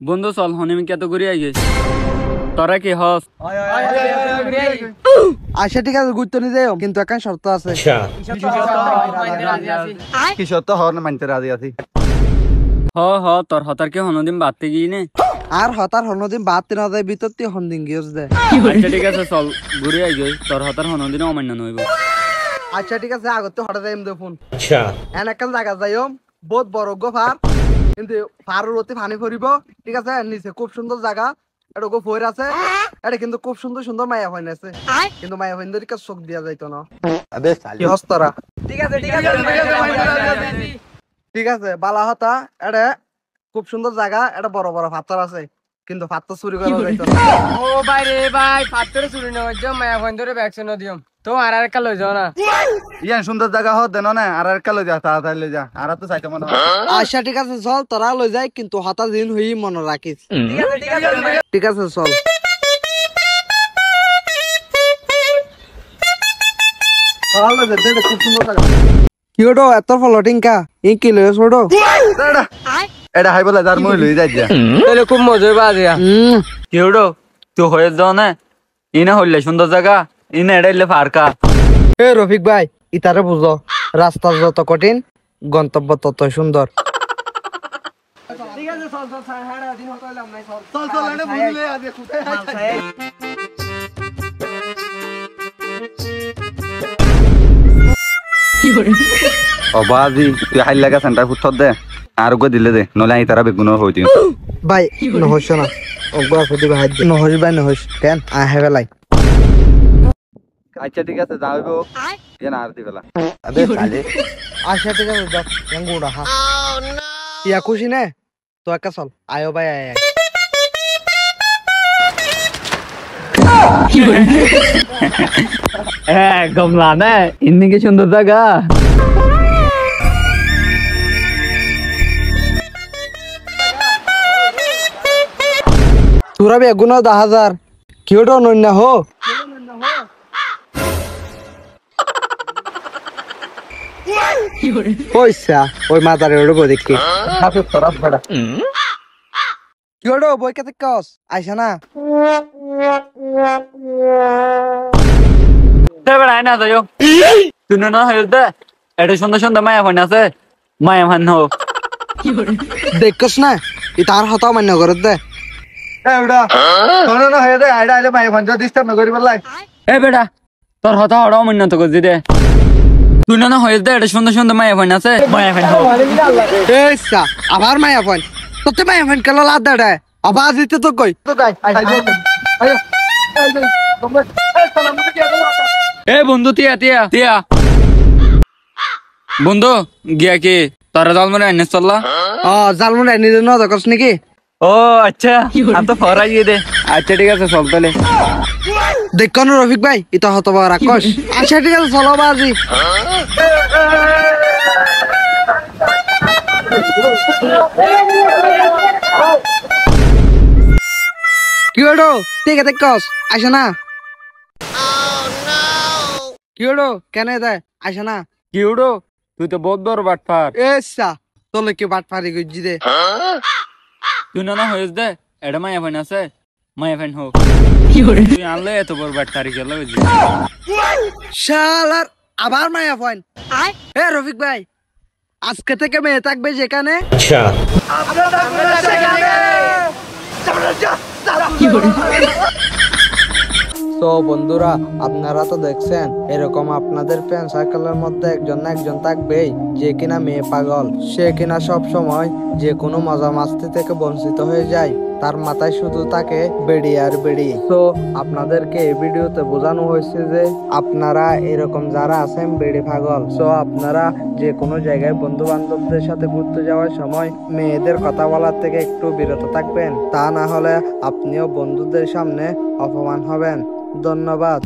বন্ধু চল হনিমি কত ঘুরে আই গেছে তোরা কি হস আচ্ছা ঠিক আছে গুরুত্ব নিয়ে যাও কিন্তু একটা শর্ত আছে কি শর্ত হওয়ার মানতে রাজি আছি হ তোর হতার কি হনদিন বাড়তে গিয়ে নে আর হতার হনদিন বাদ না যায় ভিতর তুই হনদিন গিয়েছ দে আচ্ছা ঠিক আছে চল ঘুরে আই গই তোর হতার হনদিন অমান্য নইব আচ্ছা ঠিক আছে আগতে হঠাৎ যাইম দে ফোন আচ্ছা এন একটা জায়গা যাইম বহুত বড় গোফার কিন্তু ফারুর অতি পানি পড়িব ঠিক আছে নিচে খুব সুন্দর জায়গা এটা গো ফয়ের আছে এটা কিন্তু খুব সুন্দর সুন্দর মায়া হইন আছে কিন্তু মায়া হইন ধরে কাছে চোখ দিয়া যাইতো না আবে সালি হস্তরা ঠিক আছে ঠিক আছে বালা হতা এটা খুব সুন্দর জায়গা এটা বড় বড় পাথর আছে কিন্তু পাথর চুরি করা যাইতো না ও ভাই রে ভাই পাথর চুরি না হইছো মায়া হইন ধরে ভ্যাকসিন দিও তো আর একটা লই যাও না ইয়ান সুন্দর জায়গা হত দেন না আর একটা লই যা তাড়াতাড়ি লই যা আর তো চাইতে মনে আচ্ছা ঠিক আছে চল তোরা লই যাই কিন্তু হতা দিন হই মনে রাখিস ঠিক আছে চল কি ওটো এত ফলোটিং কা ই কি লই ছোড়ো এটা হাই বলা যার মই লই যাই যা তাহলে খুব মজা হবে আজ কি হড়ো তুই হয়ে যাও না ইনা হইলে সুন্দর জায়গা ইনা এড়াইলে ফারকা এ রফিক ভাই ইতারে বুঝো রাস্তা যত কঠিন গন্তব্য তত সুন্দর ঠিক আছে চল চল সাড়ে দিন হইলাম নাই চল চল এনে বুঝলে আজ কোথায় অবাজি তুই হাইল লাগা সেন্টার ফুটত দে আর গো দিলে দে নলে আই তারা বেগুন হই দিও ভাই নহস না অগবা ফুটি ভাই নহস ভাই নহস কেন আই হ্যাভ এ লাইক আচ্ছা ঠিক আছে যাইবো এ না আর দিবেলা আবে সালে আচ্ছা ঠিক আছে যাও গঙ্গুড়া হা ইয়া খুশি নে তো একা চল আয়ো ভাই আয় হ্যাঁ গমলা না ইন্নি কি সুন্দর জায়গা তোরা বেগুন 10,000 কিউটো নন্না হো পয়সা ওই মাদারে ওড়বো দেখি কিউটো বই কেতে কস আইসা না বেড়ায় না যাও তুই না হয়ে দে এটা সুন্দর সুন্দর মায়া ফান আছে মায়া ফান হো দেখছস না ই তার হতা মান্য করত দে এউডা তোর না হয়ে দে আইডা আইলে মাই ফঞ্জ ডিস্টার্ব না করিবার লাই এ বেটা তোর হতা হড়া অমান্য তো করছি দে তুই না হয়ে দে এটা সুন্দর সুন্দর মায়া ফান আছে মায়া ফান হো এসা আবার মায়া ফন তোতে মায়া ফন কলা লাদ দে আবার দিতে তো কই তো গাই আয় এ বন্ধু তিয়া তিয়া তিয়া বন্ধু গিয়া কি তোরা জালমরে আইনে চললা জালমন আইনি ন দেখছ নাকি ও আচ্ছা আমি তো ফরাই দিয়ে দে আচ্ছা ঠিক আছে চল তাহলে দেখন রফিক ভাই ইতা হতো বা রাকস আচ্ছা ঠিক আছে চলো বাজি কি হলো ঠিক আছে কস আইসা না কি হলো কেন দেয় আইসা না কি উড়ো তুই তো বহুত বড় বাটফার এসা তোলে কি বাট পারি গজি দে তুই না হয়ে দে এটা মায়া ফান আছে মায়া ফান হোক তুই আনলে এত বড় বাট তারিখ গেল শালার আবার মায়া ফোন এ রফিক ভাই আজকে থেকে মেয়ে থাকবে যেখানে তো বন্ধুরা আপনারা তো দেখছেন এরকম আপনাদের ফ্রেন্ড সার্কেলের মধ্যে একজন না একজন থাকবেই যে কিনা মেয়ে পাগল সে কিনা সব সময় যে কোনো মজা মাস্তি থেকে বঞ্চিত হয়ে যায় তার মাথায় শুধু থাকে বেড়ি আর বেড়ি। তো আপনাদেরকে এই ভিডিওতে বোঝানো হয়েছে যে আপনারা এরকম যারা আছেন বেড়ি পাগল, সো আপনারা যে কোনো জায়গায় বন্ধু বান্ধবদের সাথে ঘুরতে যাওয়ার সময় মেয়েদের কথা বলার থেকে একটু বিরত থাকবেন, তা না হলে আপনিও বন্ধুদের সামনে অপমান হবেন। ধন্যবাদ।